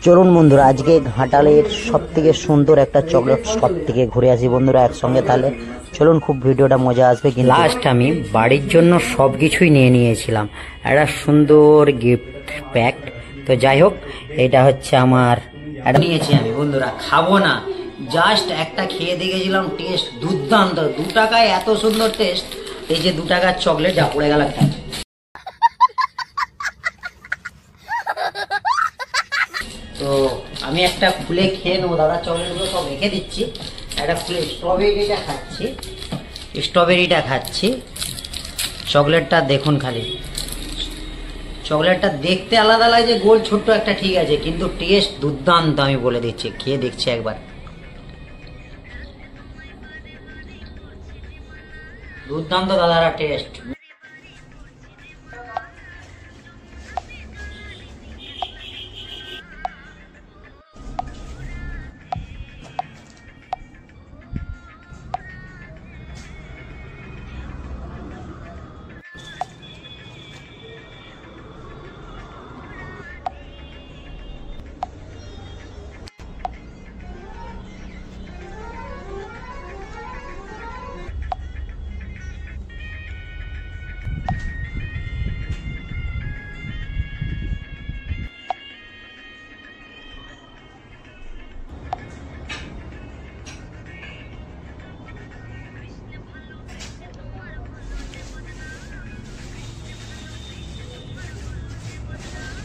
চলুন বন্ধুরা, আজকে ঘাটালের সব থেকে সুন্দর একটা চকলেট শপ থেকে ঘুরে আসি বন্ধুরা একসঙ্গে। তাহলে চলুন, খুব ভিডিওটা মজা আসবে। কিন্তু লাস্ট আমি বাড়ির জন্য সব কিছুই নিয়ে নিয়েছিলাম, একটা সুন্দর গিফট প্যাক। তো যাই হোক, এটা হচ্ছে আমার নিয়েছি আমি বন্ধুরা, খাবো না, জাস্ট একটা খেয়ে দেখেছিলাম, টেস্ট দুর্দান্ত। 2 টাকায় এত সুন্দর টেস্ট। এই যে 2 টাকার চকলেট যা পড়ে গেল একটা। তো আমি একটা খুলে খেয়ে নেবো, দাদা চকলেটগুলো সব রেখে দিচ্ছি। একটা খুলে স্ট্রবেরিটা খাচ্ছি। চকলেটটা দেখুন, খালি চকলেটটা দেখতে আলাদা লাগে, গোল ছোট্ট একটা, ঠিক আছে, কিন্তু টেস্ট দুর্দান্ত। আমি বলে দিচ্ছি, খেয়ে দেখছি একবার, দুর্দান্ত দাদারা টেস্ট।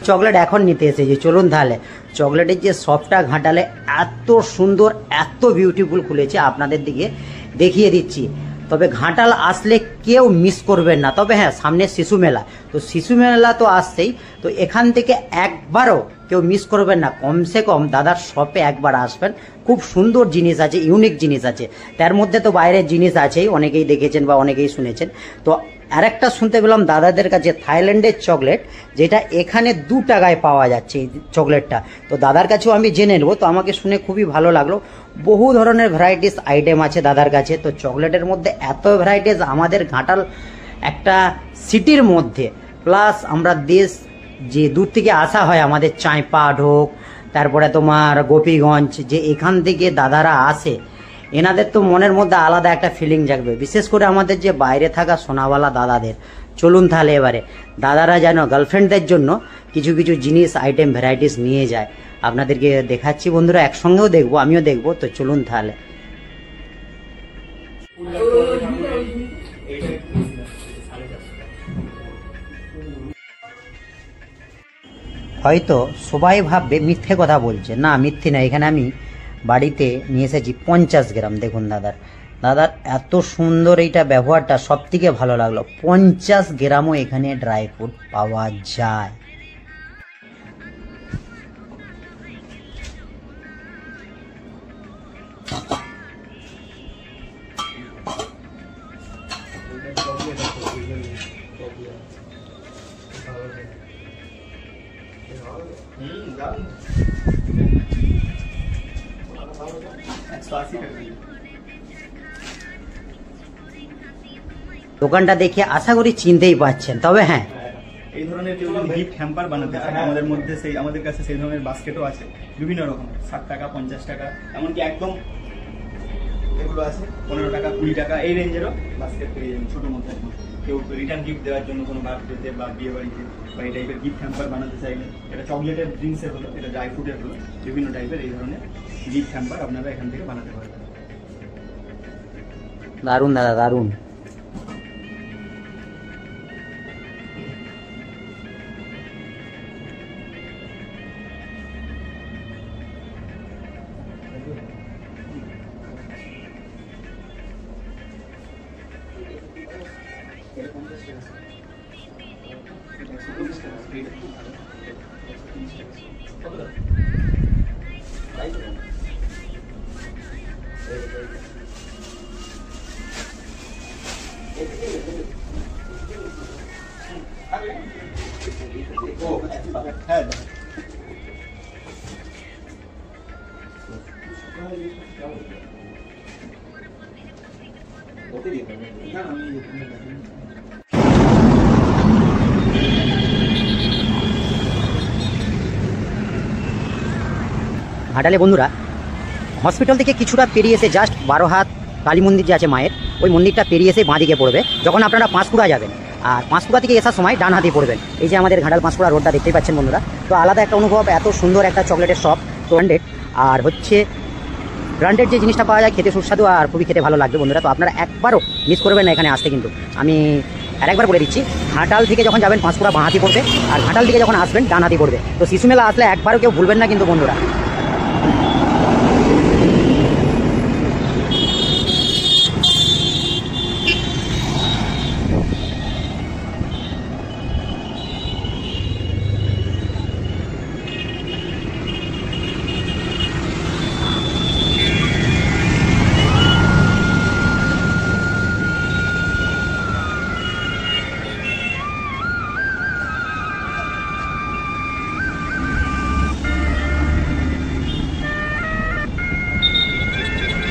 চকলেট এখন নিতে এসেছি, চলুন তাহলে। চকলেটের যে শপটা ঘাটালে এত সুন্দর, এত বিউটিফুল খুলেছে, আপনাদের দিকে দেখিয়ে দিচ্ছি। তবে ঘাটাল আসলে কেউ মিস করবেন না। তবে হ্যাঁ, সামনে শিশু মেলা, তো শিশু মেলা তো আসছেই, তো এখান থেকে একবারও কেউ মিস করবেন না। কমসে কম দাদার শপে একবার আসবেন, খুব সুন্দর জিনিস আছে, ইউনিক জিনিস আছে। তার মধ্যে তো বাইরের জিনিস আছেই, অনেকেই দেখেছেন বা অনেকেই শুনেছেন। তো আরেকটা শুনতে পেলাম দাদাদের কাছে, থাইল্যান্ডের চকলেট, যেটা এখানে 2 টাকায় পাওয়া যাচ্ছে এই চকলেটটা। তো দাদার কাছেও আমি জেনে নেবো। তো আমাকে শুনে খুবই ভালো লাগলো। বহু ধরনের ভ্যারাইটিস আইটেম আছে দাদার কাছে। তো চকলেটের মধ্যে এত ভ্যারাইটিস, আমাদের ঘাটাল একটা সিটির মধ্যে, প্লাস আমরা দেশ যে দূর থেকে আসা হয়, আমাদের চাঁপা ঢোক, তারপরে তোমার গোপীগঞ্জ, যে এখান থেকে দাদারা আসে, এনাদের তো মনের মধ্যে আলাদা একটা ফিলিং জাগবে, বিশেষ করে আমাদের যে বাইরে থাকা সোনাওয়ালা দাদাদের। চলুন তাহলে এবারে দাদারা যেন গার্লফ্রেন্ডদের জন্য কিছু কিছু জিনিস, আইটেম, ভ্যারাইটিস নিয়ে যায়, আপনাদেরকে দেখাচ্ছি বন্ধুরা, একসঙ্গেও দেখবো, আমিও দেখবো। তো চলুন তাহলে। হয়তো সবাই ভাববে মিথ্যে কথা বলছে, না মিথ্যে না। এখানে আমি বাড়িতে নিয়ে এসেছি 50 গ্রাম। দেখুন দাদার এত সুন্দর এইটা ব্যবহারটা সব থেকে ভালো লাগলো। 50 গ্রামও এখানে ড্রাই ফ্রুট পাওয়া যায়। দোকানটা দেখে আশা করি চিনতেই পাচ্ছেন। তবে হ্যাঁ, এই ধরনের কেউ যদি গিফট হ্যাম্পার বানাতে চায়, আমাদের মধ্যে আমাদের কাছে সেই ধরনের বাস্কেটও আছে, বিভিন্ন রকম, 60 টাকা, 50 টাকা, এমনকি একদম এগুলো আছে 15 টাকা, 20 টাকা, এই রেঞ্জেরও বাস্কেট পেয়ে যাবেন ছোট মধ্যে। কেউ রিটার্ন গিফট দেওয়ার জন্য কোনো বার্থডেতে বা বিয়ে বাড়িতে বা এই টাইপের গিফট হ্যাম্পার বানাতে চাইলে, এটা চকলেটের ড্রিঙ্কসের হলো, এটা ড্রাই ফ্রুটের হলো, বিভিন্ন টাইপের এই ধরনের গিফট হ্যাম্পার আপনারা এখান থেকে বানাতে পারবেন। দারুণ দাদা, দারুণ। হ্যাঁ, ঘাটালে বন্ধুরা হসপিটাল থেকে কিছুটা পেরিয়ে এসে জাস্ট 12 হাত কালী মন্দির যে আছে মায়ের, ওই মন্দিরটা পেরিয়ে এসে বাঁদিকে পড়বে যখন আপনারা পাঁশকুড়া যাবেন। আর পাঁশকুড়া থেকে আসার সময় ডান হাতে পড়বেন। এই যে আমাদের ঘাটাল পাঁশকুড়া রোডটা দেখতেই পাচ্ছেন বন্ধুরা। তো আলাদা একটা অনুভব, এত সুন্দর একটা চকলেটের শপ, ব্র্যান্ডেড আর হচ্ছে ব্র্যান্ডেড যে জিনিসটা পাওয়া যায় খেতে সুস্বাদু আর খুবই খেতে ভালো লাগবে বন্ধুরা। তো আপনারা একবারও মিস করবেন না এখানে আসতে। কিন্তু আমি আরেকবার বলে দিচ্ছি, ঘাটাল থেকে যখন যাবেন পাঁশকুড়া বাঁ হাতি পড়বে, আর ঘাটাল থেকে যখন আসবেন ডান হাতি পড়বে। তো শিশু মেলা আসলে একবারও কেউ ভুলবেন না কিন্তু বন্ধুরা।